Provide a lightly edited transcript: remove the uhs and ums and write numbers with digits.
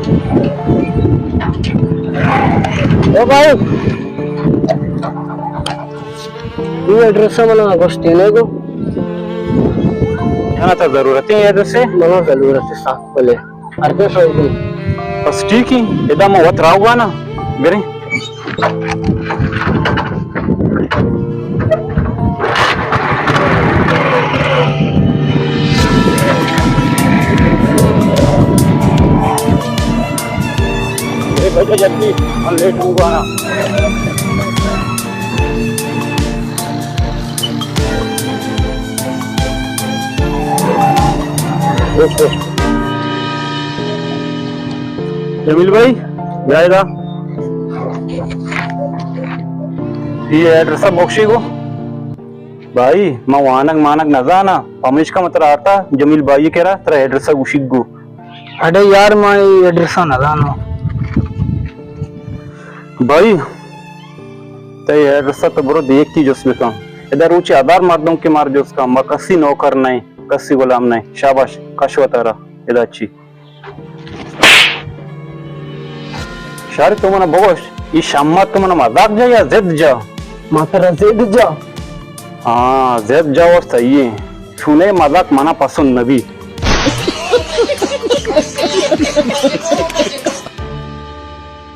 ओ भाई ये एड्रेस मला गोष्टी नाही गो आता जरूरत है एड्रेस से मला जरूरत है साफ पले अर्धे सौ बस ठीक ही इधर मैं वत रहा ना मेरे जल्दी हम लेट होगा ना जमील भाई जाएगा ये एड्रेस बॉक्सी को भाई मैं वानक मानक न जाना पमिश का मतलब आता जमील भाई कह रहा तेरा एड्रेस उशिक गो अरे यार मैं एड्रेस ना जानो भाई ते एड्रेस तो बरो देख की जोस बेका इधर ऊंचे आधार माध्यम के मार जोस का मैं कसी नौकर नहीं कसी गुलाम नहीं शाबाश कशवा तारा इधर अच्छी शारी तो मना बगोश ये शाम तो मना मजाक जा या जिद जा मात्र जिद जा हाँ जिद जा और सही है छूने मजाक मना पसंद नबी